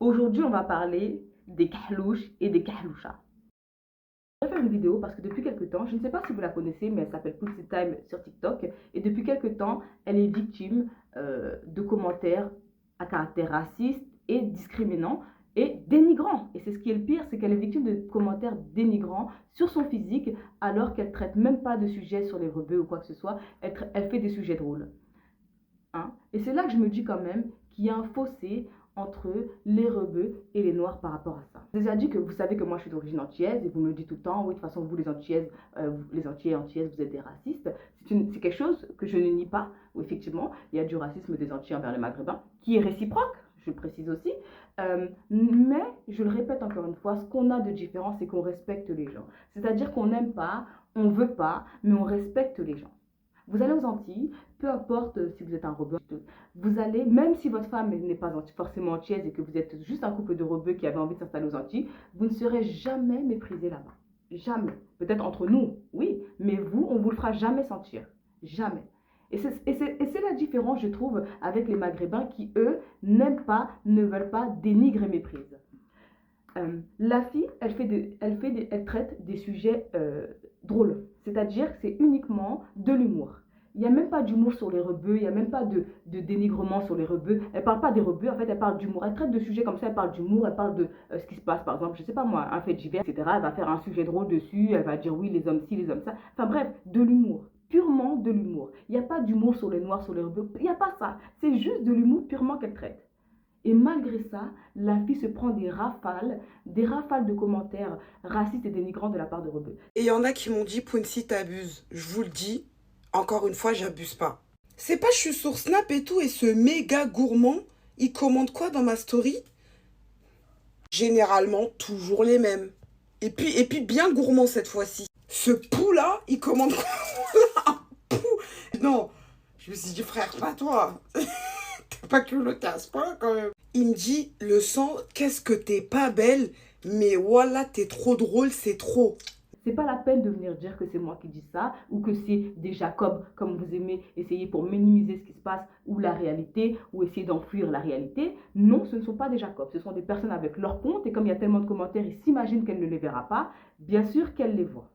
Aujourd'hui, on va parler des kahlouches et des kahlouchas. Je vais faire une vidéo parce que depuis quelques temps, je ne sais pas si vous la connaissez, mais elle s'appelle Putty Time sur TikTok. Et depuis quelques temps, elle est victime de commentaires à caractère raciste et discriminant et dénigrant. Et c'est ce qui est le pire, c'est qu'elle est victime de commentaires dénigrants sur son physique alors qu'elle ne traite même pas de sujets sur les rebeux ou quoi que ce soit. Elle fait des sujets drôles. Hein? Et c'est là que je me dis quand même qu'il y a un fossé entre les rebeux et les noirs par rapport à ça. J'ai déjà dit que vous savez que moi je suis d'origine antillaise et vous me dites tout le temps, oui de toute façon vous les antillaises, les antillais et antillaises vous êtes des racistes. C'est quelque chose que je ne nie pas, où effectivement il y a du racisme des Antillais envers les Maghrébins, qui est réciproque, je le précise aussi, mais je le répète encore une fois, ce qu'on a de différent c'est qu'on respecte les gens. C'est-à-dire qu'on n'aime pas, on veut pas, mais on respecte les gens. Vous allez aux Antilles, peu importe si vous êtes un rebeu, vous allez, même si votre femme n'est pas forcément antillaise et que vous êtes juste un couple de rebeux qui avait envie de s'installer aux Antilles, vous ne serez jamais méprisé là-bas. Jamais. Peut-être entre nous, oui, mais vous, on ne vous le fera jamais sentir. Jamais. Et c'est la différence, je trouve, avec les Maghrébins qui, eux, n'aiment pas, ne veulent pas, dénigrent et méprisent. La fille, elle traite des sujets drôles. C'est-à-dire que c'est uniquement de l'humour. Il n'y a même pas d'humour sur les rebeux, il n'y a même pas de dénigrement sur les rebeux. Elle ne parle pas des rebeux, en fait, elle parle d'humour. Elle traite de sujets comme ça, elle parle d'humour, elle parle de ce qui se passe, par exemple, je ne sais pas moi, un fait divers, etc. Elle va faire un sujet drôle dessus, elle va dire oui, les hommes ci, les hommes ça. Enfin bref, de l'humour. Purement de l'humour. Il n'y a pas d'humour sur les noirs, sur les rebeux. Il n'y a pas ça. C'est juste de l'humour purement qu'elle traite. Et malgré ça, la fille se prend des rafales de commentaires racistes et dénigrants de la part de rebeux. Et il y en a qui m'ont dit, Pounsi, t'abuses. Je vous le dis, encore une fois, j'abuse pas. C'est pas je suis sur Snap et tout, et ce méga gourmand, il commande quoi dans ma story? Généralement, toujours les mêmes. Et puis bien gourmand cette fois-ci. Ce pou-là, il commande quoi? Un pou. Non, je me suis dit, frère, pas toi. T'es pas que le casse pas quand même. Il me dit, le sang, qu'est-ce que t'es pas belle, mais voilà, t'es trop drôle, c'est trop. C'est pas la peine de venir dire que c'est moi qui dis ça ou que c'est des Jacob, comme vous aimez essayer pour minimiser ce qui se passe ou la réalité ou essayer d'enfuir la réalité. Non, ce ne sont pas des Jacob, ce sont des personnes avec leur compte et comme il y a tellement de commentaires, ils s'imaginent qu'elle ne les verra pas. Bien sûr qu'elle les voit.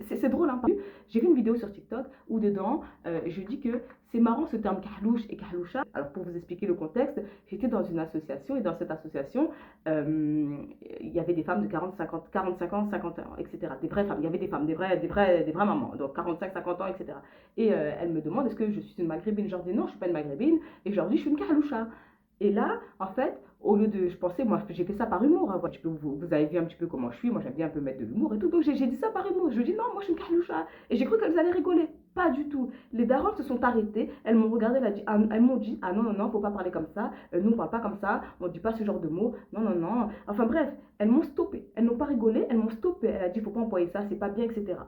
C'est drôle, hein. J'ai vu une vidéo sur TikTok où dedans, je dis que c'est marrant ce terme kahlouche et kahloucha. Alors pour vous expliquer le contexte, j'étais dans une association et dans cette association, il y avait des femmes de 45 ans, 50 ans, etc. Des vraies femmes, il y avait des femmes, des vraies mamans, donc 45, 50 ans, etc. Et elles me demandent est-ce que je suis une maghrébine. Je leur dis non, je ne suis pas une maghrébine et je leur dis je suis une kahloucha. Et là, en fait, au lieu de, je pensais, moi, j'ai fait ça par humour. Hein, vous avez vu un petit peu comment je suis. Moi, j'aime bien un peu mettre de l'humour et tout. Donc, j'ai dit ça par humour. Je dis non, moi, je suis une kahloucha. Et j'ai cru qu'elles allaient rigoler. Pas du tout. Les darons se sont arrêtées. Elles m'ont regardé. Elles m'ont dit ah non, non, non, faut pas parler comme ça. Nous, on parle pas comme ça. On dit pas ce genre de mots. Non, non, non. Enfin, bref, elles m'ont stoppé. Elles n'ont pas rigolé. Elles m'ont stoppé. Elle a dit faut pas employer ça. C'est pas bien, etc.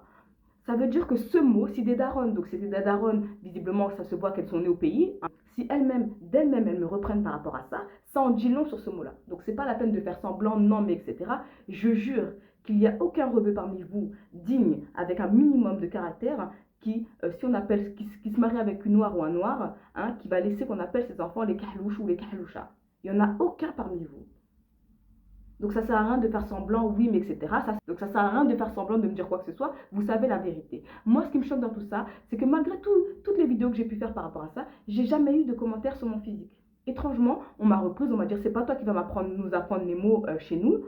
Ça veut dire que ce mot, si des darons, donc c'est des darons, visiblement ça se voit qu'elles sont nées au pays, hein, si d'elles-mêmes, elles me reprennent par rapport à ça, ça en dit long sur ce mot-là. Donc c'est pas la peine de faire semblant, non mais etc. Je jure qu'il n'y a aucun rebeu parmi vous digne, avec un minimum de caractère, qui, si on appelle, qui se marie avec une noire ou un noir, hein, qui va laisser qu'on appelle ses enfants les kahlouches ou les kahlouchas. Il n'y en a aucun parmi vous. Donc ça sert à rien de faire semblant, oui, mais etc. Donc ça sert à rien de faire semblant de me dire quoi que ce soit. Vous savez la vérité. Moi, ce qui me choque dans tout ça, c'est que malgré toutes les vidéos que j'ai pu faire par rapport à ça, j'ai jamais eu de commentaires sur mon physique. Étrangement, on m'a reprise, on m'a dit c'est pas toi qui vas nous apprendre les mots chez nous,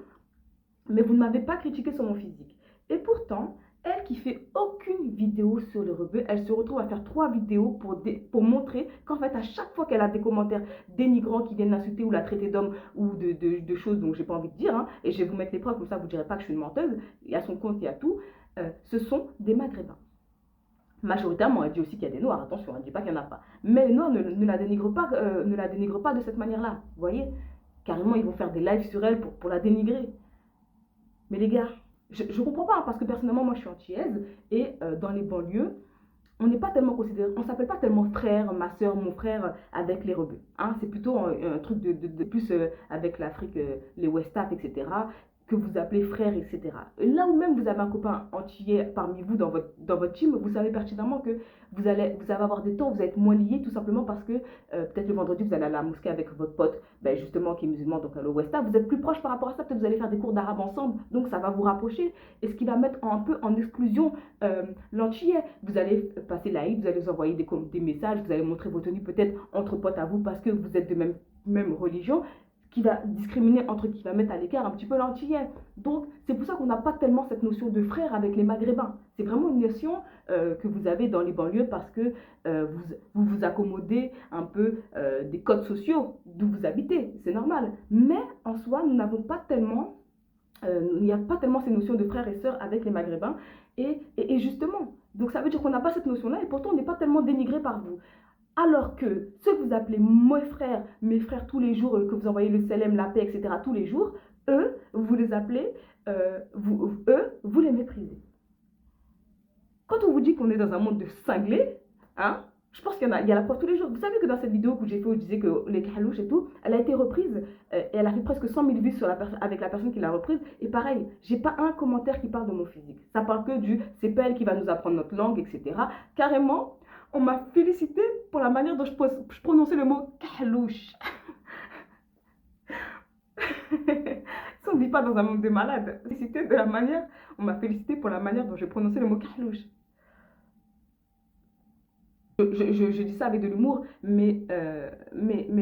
mais vous ne m'avez pas critiqué sur mon physique. Et pourtant, elle qui fait aucune vidéo sur le rebeu, elle se retrouve à faire 3 vidéos pour montrer qu'en fait, à chaque fois qu'elle a des commentaires dénigrants qui viennent l'insulter ou la traiter d'homme ou de choses dont j'ai pas envie de dire, hein, et je vais vous mettre les preuves, comme ça vous ne direz pas que je suis une menteuse, il y a son compte, il y a tout, ce sont des Maghrébins. Majoritairement, elle dit aussi qu'il y a des noirs, attention, elle ne dit pas qu'il n'y en a pas. Mais les noirs ne la dénigrent pas de cette manière-là, vous voyez. Carrément, ils vont faire des lives sur elle pour la dénigrer. Mais les gars, je ne comprends pas, hein, parce que personnellement, moi je suis antillaise et dans les banlieues, on n'est pas tellement considéré, on s'appelle pas tellement frère, ma soeur, mon frère avec les rebeux. Hein, c'est plutôt un truc de plus avec l'Afrique, les West Af, etc. que vous appelez frère, etc. Là où même vous avez un copain antillais parmi vous dans votre team, vous savez pertinemment que vous allez avoir des temps où vous êtes moins liés, tout simplement parce que peut-être le vendredi, vous allez à la mosquée avec votre pote, ben justement, qui est musulman, donc à l'Ouest, vous êtes plus proche par rapport à ça, peut-être vous allez faire des cours d'arabe ensemble, donc ça va vous rapprocher, et ce qui va mettre un peu en exclusion l'antillais. Vous allez passer l'Aïd, vous allez vous envoyer des messages, vous allez montrer vos tenues peut-être entre potes à vous parce que vous êtes de même religion, qui va discriminer, qui va mettre à l'écart un petit peu l'antillais. Donc, c'est pour ça qu'on n'a pas tellement cette notion de frère avec les maghrébins. C'est vraiment une notion que vous avez dans les banlieues parce que vous accommodez un peu des codes sociaux d'où vous habitez. C'est normal. Mais, en soi, nous n'avons pas tellement... il n'y a pas tellement ces notions de frères et sœurs avec les maghrébins. Et justement, donc ça veut dire qu'on n'a pas cette notion-là et pourtant on n'est pas tellement dénigré par vous. Alors que ceux que vous appelez mes frères tous les jours, que vous envoyez le salam, la paix, etc. tous les jours, eux, vous les appelez, vous les méprisez. Quand on vous dit qu'on est dans un monde de cinglés, hein, je pense qu'il y a la preuve tous les jours. Vous savez que dans cette vidéo que j'ai fait où je disais que les kahlouches et tout, elle a été reprise et elle a fait presque 100 000 vues avec la personne qui l'a reprise. Et pareil, j'ai pas un commentaire qui parle de mon physique. Ça parle que c'est pas elle qui va nous apprendre notre langue, etc. Carrément, on m'a félicité pour la manière dont je prononçais le mot kahlouche. Si on ne vit pas dans un monde de malades, on m'a félicité pour la manière dont je prononçais le mot kahlouche. Je dis ça avec de l'humour, mais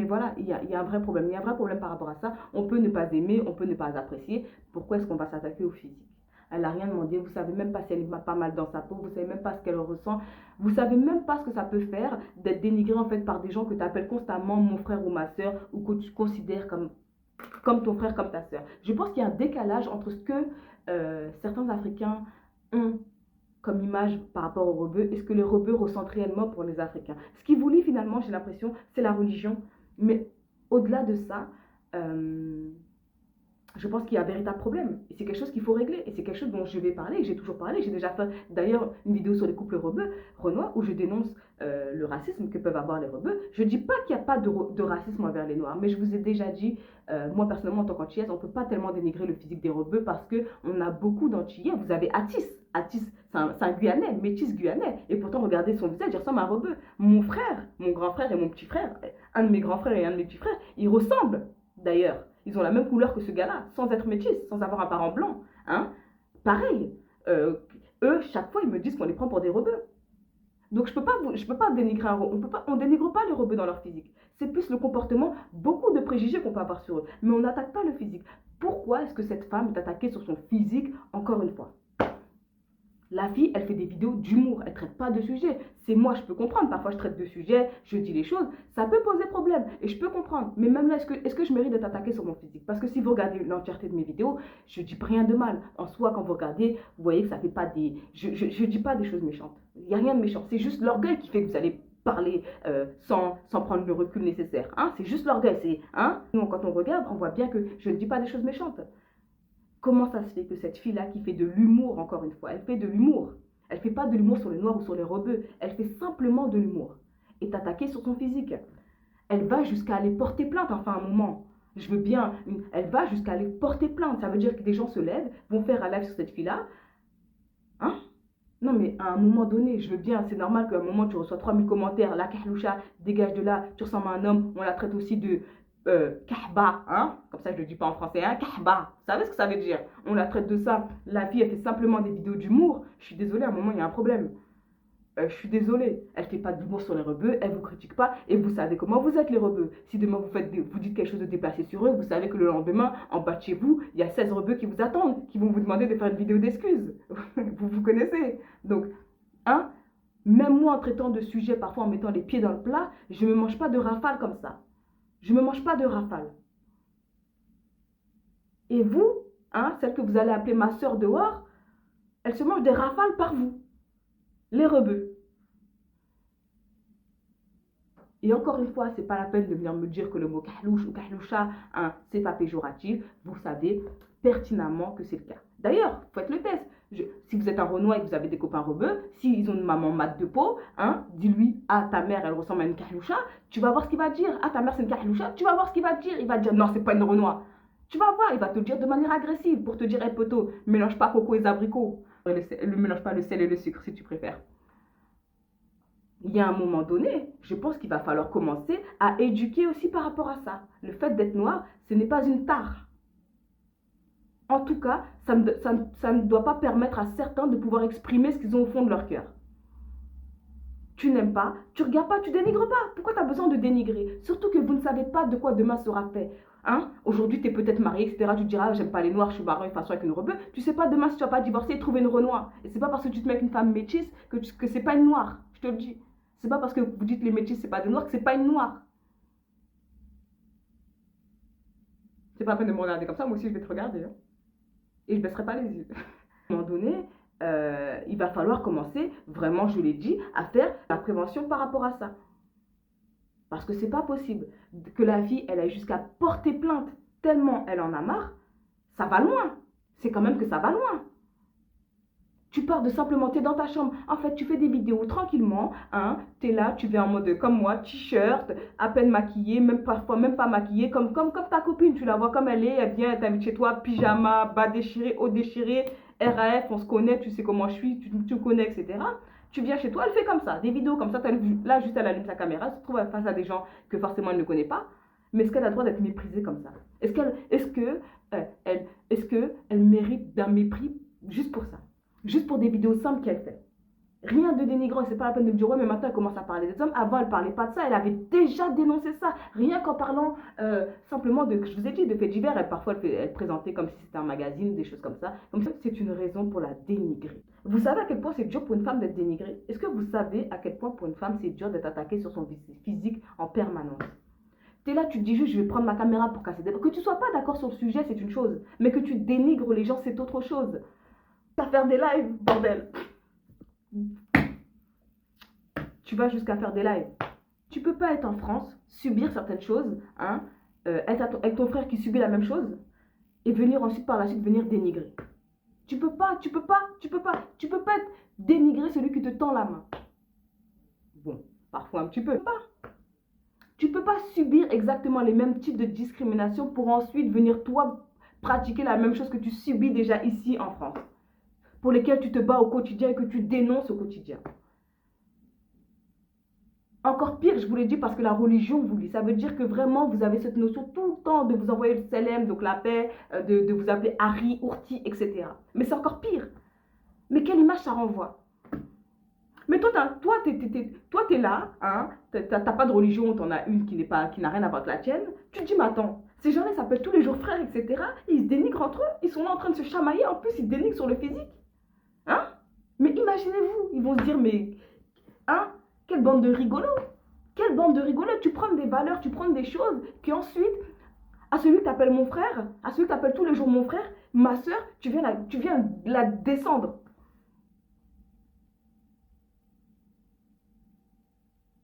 voilà, il y a un vrai problème. Il y a un vrai problème par rapport à ça. On peut ne pas aimer, on peut ne pas apprécier. Pourquoi est-ce qu'on va s'attaquer au physique? Elle n'a rien demandé, vous ne savez même pas si elle va pas mal dans sa peau, vous ne savez même pas ce qu'elle ressent, vous ne savez même pas ce que ça peut faire d'être dénigré en fait par des gens que tu appelles constamment mon frère ou ma soeur ou que tu considères comme ton frère, comme ta soeur. Je pense qu'il y a un décalage entre ce que certains Africains ont comme image par rapport aux rebeux et ce que les rebeux ressentent réellement pour les Africains. Ce qui vous lie finalement, j'ai l'impression, c'est la religion. Mais au-delà de ça, je pense qu'il y a un véritable problème. Et c'est quelque chose qu'il faut régler. Et c'est quelque chose dont je vais parler, que j'ai toujours parlé. J'ai déjà fait d'ailleurs une vidéo sur les couples rebeux, renois, où je dénonce le racisme que peuvent avoir les rebeux. Je ne dis pas qu'il n'y a pas de racisme envers les noirs, mais je vous ai déjà dit, moi personnellement en tant qu'antillaise, on ne peut pas tellement dénigrer le physique des rebeux parce qu'on a beaucoup d'antillais. Vous avez Atis. Atis, c'est un Guyanais, métis guyanais. Et pourtant, regardez son visage, il ressemble à un rebeu. Mon frère, mon grand frère et mon petit frère, un de mes grands frères et un de mes petits frères, ils ressemblent d'ailleurs. Ils ont la même couleur que ce gars-là, sans être métis, sans avoir un parent blanc. Hein. Pareil, eux, chaque fois, ils me disent qu'on les prend pour des rebeux. Donc, je peux pas dénigrer un rebeu. On dénigre pas les rebeux dans leur physique. C'est plus le comportement, beaucoup de préjugés qu'on peut avoir sur eux. Mais on n'attaque pas le physique. Pourquoi est-ce que cette femme est attaquée sur son physique, encore une fois? La fille, elle fait des vidéos d'humour, elle ne traite pas de sujets. C'est moi, je peux comprendre. Parfois, je traite de sujets, je dis les choses. Ça peut poser problème et je peux comprendre. Mais même là, est-ce que je mérite d'être attaquée sur mon physique? Parce que si vous regardez l'entièreté de mes vidéos, je ne dis rien de mal. En soi, quand vous regardez, vous voyez que ça ne fait pas des... Je ne dis pas des choses méchantes. Il n'y a rien de méchant. C'est juste l'orgueil qui fait que vous allez parler sans prendre le recul nécessaire. Hein? C'est juste l'orgueil. Hein? Nous, quand on regarde, on voit bien que je ne dis pas des choses méchantes. Comment ça se fait que cette fille-là qui fait de l'humour, encore une fois, elle fait de l'humour. Elle ne fait pas de l'humour sur les noirs ou sur les rebeux. Elle fait simplement de l'humour. Est attaquée sur son physique. Elle va jusqu'à aller porter plainte, enfin un moment. Je veux bien. Elle va jusqu'à aller porter plainte. Ça veut dire que des gens se lèvent, vont faire un live sur cette fille-là. Hein? Non mais à un moment donné, je veux bien, c'est normal qu'à un moment tu reçois 3000 commentaires. La kahloucha, dégage de là, tu ressembles à un homme. On la traite aussi de... kahba, hein? Comme ça je le dis pas en français, hein? Kahba, vous savez ce que ça veut dire? On la traite de ça. La fille, elle fait simplement des vidéos d'humour. Je suis désolée, à un moment il y a un problème. Je suis désolée, elle fait pas d'humour sur les rebeux, elle vous critique pas et vous savez comment vous êtes les rebeux. Si demain vous dites quelque chose de déplacé sur eux, vous savez que le lendemain, en bas de chez vous, il y a 16 rebeux qui vous attendent, qui vont vous demander de faire une vidéo d'excuses. Vous connaissez. Donc, hein? Même moi en traitant de sujets, parfois en mettant les pieds dans le plat, je me mange pas de rafale comme ça. Je ne me mange pas de rafale. Et vous, hein, celle que vous allez appeler ma soeur dehors, elle se mange des rafales par vous. Les rebeux. Et encore une fois, ce n'est pas la peine de venir me dire que le mot kahlouche ou kahloucha, hein, ce n'est pas péjoratif. Vous savez pertinemment que c'est le cas. D'ailleurs, faites le test. Si vous êtes un Renois et que vous avez des copains rebeux, s'ils ont une maman mate de peau, hein, dis-lui, ah, ta mère, elle ressemble à une kahloucha, tu vas voir ce qu'il va dire. Ah, ta mère, c'est une kahloucha, tu vas voir ce qu'il va dire. Il va dire, non, c'est pas une Renois. Tu vas voir, il va te le dire de manière agressive pour te dire, hey, poteau, mélange pas coco et abricots. Mélange pas le sel et le sucre si tu préfères. Il y a un moment donné, je pense qu'il va falloir commencer à éduquer aussi par rapport à ça. Le fait d'être noir, ce n'est pas une tare. En tout cas, ça ne doit pas permettre à certains de pouvoir exprimer ce qu'ils ont au fond de leur cœur. Tu n'aimes pas, tu regardes pas, tu dénigres pas. Pourquoi tu as besoin de dénigrer? Surtout que vous ne savez pas de quoi demain sera fait. Hein? Aujourd'hui, tu es peut-être marié, etc. Tu te diras, j'aime pas les noirs, je suis marron, façon avec une rebeu. Tu sais pas demain si tu vas pas divorcer et trouver une renoir. Et c'est pas parce que tu te mets avec une femme métisse que c'est pas une noire. Je te le dis. C'est pas parce que vous dites les métis c'est pas des noirs que c'est pas une noire. C'est pas la peine de me regarder comme ça, moi aussi je vais te regarder. Hein. Et je baisserai pas les yeux. À un moment donné, il va falloir commencer, vraiment je l'ai dit, à faire la prévention par rapport à ça. Parce que c'est pas possible que la fille, elle aille jusqu'à porter plainte tellement elle en a marre. Ça va loin. C'est quand même que ça va loin. Tu pars de simplement, tu es dans ta chambre. En fait, tu fais des vidéos tranquillement. Hein, tu es là, tu viens en mode comme moi, t-shirt, à peine maquillée, même parfois même pas maquillée. Comme ta copine, tu la vois comme elle vient, elle t'invite chez toi, pyjama, bas déchiré, haut déchiré, RAF, on se connaît, tu sais comment je suis, tu me connais, etc. Tu viens chez toi, elle fait comme ça, des vidéos comme ça. Là, juste elle allume sa caméra, elle se trouve face à des gens que forcément elle ne connaît pas. Mais est-ce qu'elle a le droit d'être méprisée comme ça? Est-ce qu'elle mérite d'un mépris juste pour ça? Juste pour des vidéos simples qu'elle fait. Rien de dénigrant, et c'est pas la peine de me dire ouais mais maintenant elle commence à parler des hommes. Avant elle parlait pas de ça, elle avait déjà dénoncé ça. Rien qu'en parlant simplement de, je vous ai dit, de faits divers, parfois elle présentait comme si c'était un magazine, des choses comme ça. Donc c'est une raison pour la dénigrer. Vous savez à quel point c'est dur pour une femme d'être dénigrée? Est-ce que vous savez à quel point pour une femme c'est dur d'être attaquée sur son physique en permanence? T'es là, tu te dis juste je vais prendre ma caméra pour casser des... Que tu sois pas d'accord sur le sujet c'est une chose, mais que tu dénigres les gens c'est autre chose. À faire des lives, bordel. Tu vas jusqu'à faire des lives. Tu peux pas être en France, subir certaines choses, hein, être avec ton frère qui subit la même chose, et venir ensuite par la suite venir dénigrer. Tu peux pas dénigrer celui qui te tend la main. Bon, parfois un petit peu. Tu peux pas subir exactement les mêmes types de discrimination pour ensuite venir toi pratiquer la même chose que tu subis déjà ici en France, pour lesquels tu te bats au quotidien et que tu dénonces au quotidien. Encore pire, je vous l'ai dit, parce que la religion vous lit. Ça veut dire que vraiment, vous avez cette notion tout le temps de vous envoyer le salam, donc la paix, de vous appeler Harry, Ourti, etc. Mais c'est encore pire. Mais quelle image ça renvoie? Mais toi, t'es là, hein, t'as pas de religion, t'en as une qui n'a rien à voir avec la tienne. Tu te dis, mais attends, ces gens-là s'appellent tous les jours frères, etc. Et ils se dénigrent entre eux, ils sont là en train de se chamailler, en plus ils se dénigrent sur le physique. Hein? Mais imaginez-vous, ils vont se dire, mais, hein, quelle bande de rigolos! Quelle bande de rigolos! Tu prends des valeurs, tu prends des choses qui ensuite, à celui que tu appelles mon frère, à celui que tu appelles tous les jours mon frère, ma soeur, tu viens la descendre.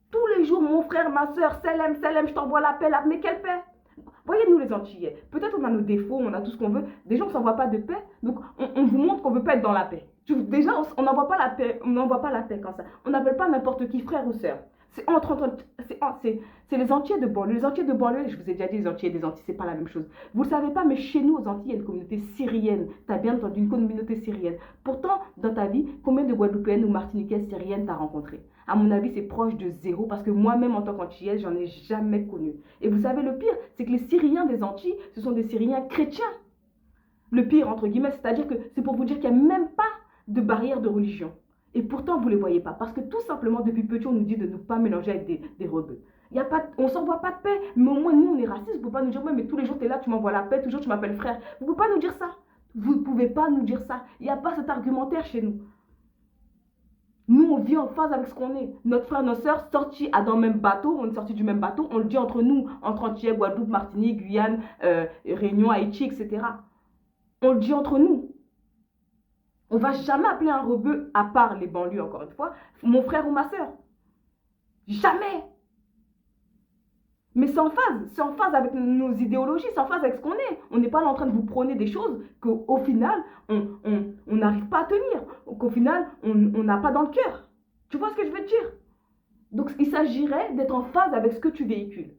Tous les jours, mon frère, ma soeur, Salem, je t'envoie la paix, mais quelle paix! Voyez-nous les Antillais, peut-être on a nos défauts, on a tout ce qu'on veut, déjà on ne s'envoie pas de paix, donc on vous montre qu'on ne veut pas être dans la paix. Déjà on n'envoie pas la paix, on n'envoie pas la paix comme ça. On n'appelle pas n'importe qui frère ou sœur. C'est les Antillais de banlieue. Les Antillais de banlieue, je vous ai déjà dit, les Antillais des Antilles, c'est pas la même chose. Vous le savez pas, mais chez nous aux Antilles, il y a une communauté syrienne. Tu as bien entendu une communauté syrienne. Pourtant, dans ta vie, combien de Guadeloupéennes ou Martiniquaises syriennes t'as rencontré? À mon avis, c'est proche de zéro parce que moi-même, en tant qu'Antillaise, j'en ai jamais connu. Et vous savez, le pire, c'est que les Syriens des Antilles, ce sont des Syriens chrétiens. Le pire, entre guillemets, c'est-à-dire que c'est pour vous dire qu'il n'y a même pas de barrière de religion. Et pourtant, vous ne les voyez pas. Parce que tout simplement, depuis petit, on nous dit de ne pas mélanger avec des rebeux. On ne s'envoie pas de paix. Mais au moins, nous, on est racistes. Vous ne pouvez pas nous dire, mais tous les jours, tu es là, tu m'envoies la paix. Toujours, tu m'appelles frère. Vous ne pouvez pas nous dire ça. Vous ne pouvez pas nous dire ça. Il n'y a pas cet argumentaire chez nous. Nous, on vit en phase avec ce qu'on est. Notre frère, notre soeur, sortis dans le même bateau. On est sortis du même bateau. On le dit entre nous. Entre Antillais, Guadeloupe, Martinique, Guyane, Réunion, Haïti, etc. On le dit entre nous. On ne va jamais appeler un rebeu, à part les banlieues, encore une fois, mon frère ou ma soeur. Jamais. Mais c'est en phase avec nos idéologies, c'est en phase avec ce qu'on est. On n'est pas là en train de vous prôner des choses qu'au final, on n'arrive pas à tenir, qu'au final, on n'a pas dans le cœur. Tu vois ce que je veux te dire? Donc, il s'agirait d'être en phase avec ce que tu véhicules.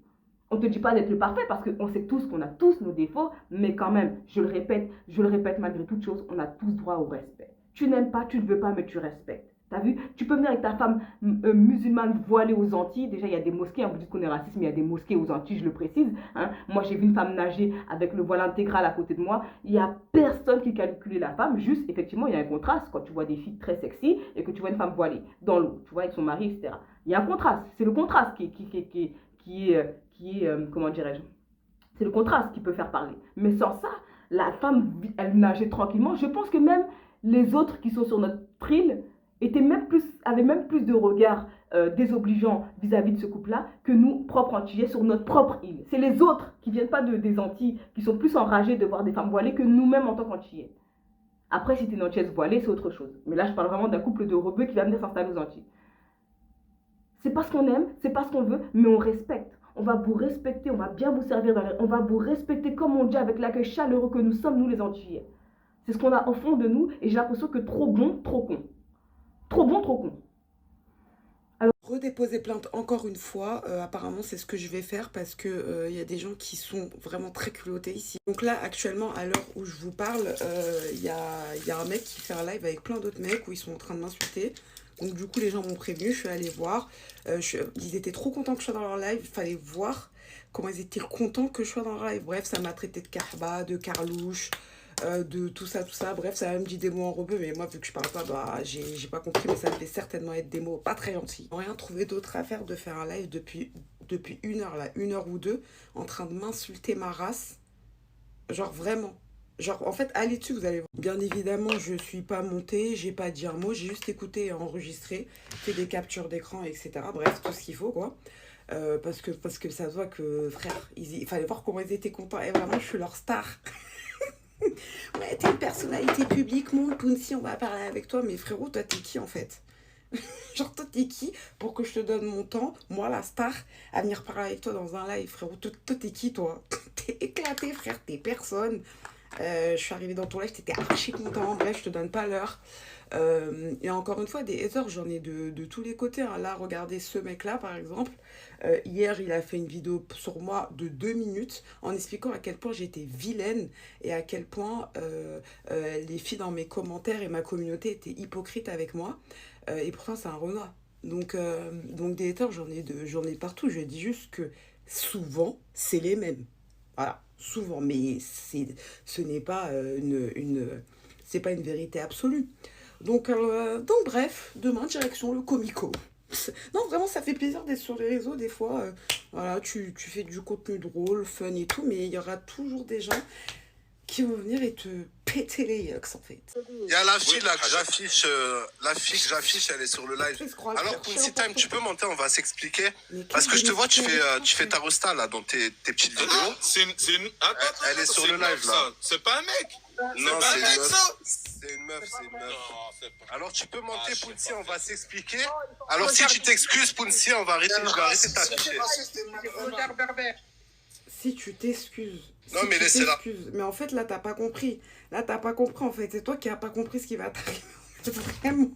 On ne te dit pas d'être le parfait parce qu'on sait tous qu'on a tous nos défauts, mais quand même, je le répète malgré toute chose, on a tous droit au respect. Tu n'aimes pas, tu ne veux pas, mais tu respectes. T'as vu? Tu peux venir avec ta femme musulmane voilée aux Antilles. Déjà, il y a des mosquées, vous dites qu'on est raciste, mais il y a des mosquées aux Antilles, je le précise. Hein. Moi, j'ai vu une femme nager avec le voile intégral à côté de moi. Il n'y a personne qui calcule la femme. Juste, effectivement, il y a un contraste quand tu vois des filles très sexy et que tu vois une femme voilée dans l'eau, tu vois, avec son mari, etc. Il y a un contraste. C'est le contraste qui est comment dirais-je? C'est le contraste qui peut faire parler. Mais sans ça, la femme, elle nageait tranquillement. Je pense que même les autres qui sont sur notre île avaient même plus de regard désobligeant vis-à-vis de ce couple-là que nous, propres Antillais, sur notre propre île. C'est les autres qui ne viennent pas des Antilles, qui sont plus enragés de voir des femmes voilées que nous-mêmes en tant qu'Antillais. Après, si tu es une Antillaise voilée, c'est autre chose. Mais là, je parle vraiment d'un couple de rebeux qui va venir s'installer aux Antilles. C'est pas ce qu'on aime, c'est pas ce qu'on veut, mais on respecte. On va vous respecter, on va bien vous servir, on va vous respecter comme on dit avec l'accueil chaleureux que nous sommes, nous les Antillais. C'est ce qu'on a au fond de nous et j'ai l'impression que trop bon, trop con. Trop bon, trop con. Alors, redéposer plainte encore une fois, apparemment c'est ce que je vais faire parce que y a des gens qui sont vraiment très culottés ici. Donc là actuellement à l'heure où je vous parle, y a un mec qui fait un live avec plein d'autres mecs où ils sont en train de m'insulter. Donc du coup les gens m'ont prévenu, je suis allée voir, ils étaient trop contents que je sois dans leur live, il fallait voir comment ils étaient contents que je sois dans leur live. Bref, ça m'a traité de carba, de carlouche, de tout ça, bref, ça m'a même dit des mots en rebeu, mais moi, vu que je parle pas, bah, j'ai pas compris, mais ça devait certainement être des mots pas très gentils. Rien trouvé d'autre à faire de faire un live depuis 1 heure, là, 1 heure ou deux, en train de m'insulter ma race. Genre, vraiment. Genre, en fait, allez dessus, vous allez voir. Bien évidemment, je suis pas montée, j'ai pas dit un mot, j'ai juste écouté et enregistré, fait des captures d'écran, etc. Bref, tout ce qu'il faut, quoi. Parce que ça se voit que, frère, il fallait voir comment ils étaient contents. Et vraiment, je suis leur star. Ouais, t'es une personnalité publique, mon Pounsi, on va parler avec toi. Mais frérot, toi, t'es qui en fait? Genre, toi, t'es qui pour que je te donne mon temps, moi, la star, à venir parler avec toi dans un live, frérot? Toi, t'es qui, toi? T'es éclaté, frère, t'es personne. Je suis arrivée dans ton live, t'étais archi content. Bref, je te donne pas l'heure. Et encore une fois, des haters, j'en ai de tous les côtés. Hein. Là, regardez ce mec-là, par exemple. Hier, il a fait une vidéo sur moi de 2 minutes en expliquant à quel point j'étais vilaine et à quel point les filles dans mes commentaires et ma communauté étaient hypocrites avec moi. Et pourtant, c'est un renard. Donc des haters, j'en ai partout. Je dis juste que souvent, c'est les mêmes. Voilà, souvent. Mais ce n'est pas c'est pas une vérité absolue. Donc bref, demain, direction le Comico. Non, vraiment, ça fait plaisir d'être sur les réseaux. Des fois, voilà, tu fais du contenu drôle, fun et tout, mais il y aura toujours des gens qui vont venir et te péter les yucks, en fait. Il y a la fille là que j'affiche, elle est sur le live. Alors, Pounsi Time, tu peux monter, on va s'expliquer. Parce que je te vois, tu fais ta rosta là dans tes petites vidéos. Attends, elle est sur le live là. C'est pas un mec. Non, c'est un mec, ça. C'est une meuf. Non, c'est pas. Alors, tu peux monter, je sais Pounsi, pas. on va s'expliquer. Alors, si tu t'excuses, Pounsi, je vais arrêter de t'afficher. Si tu t'excuses. Non, mais laissez-la. Mais en fait, là, t'as pas compris. Là, t'as pas compris, en fait. C'est toi qui as pas compris ce qui va t'arriver. Vraiment.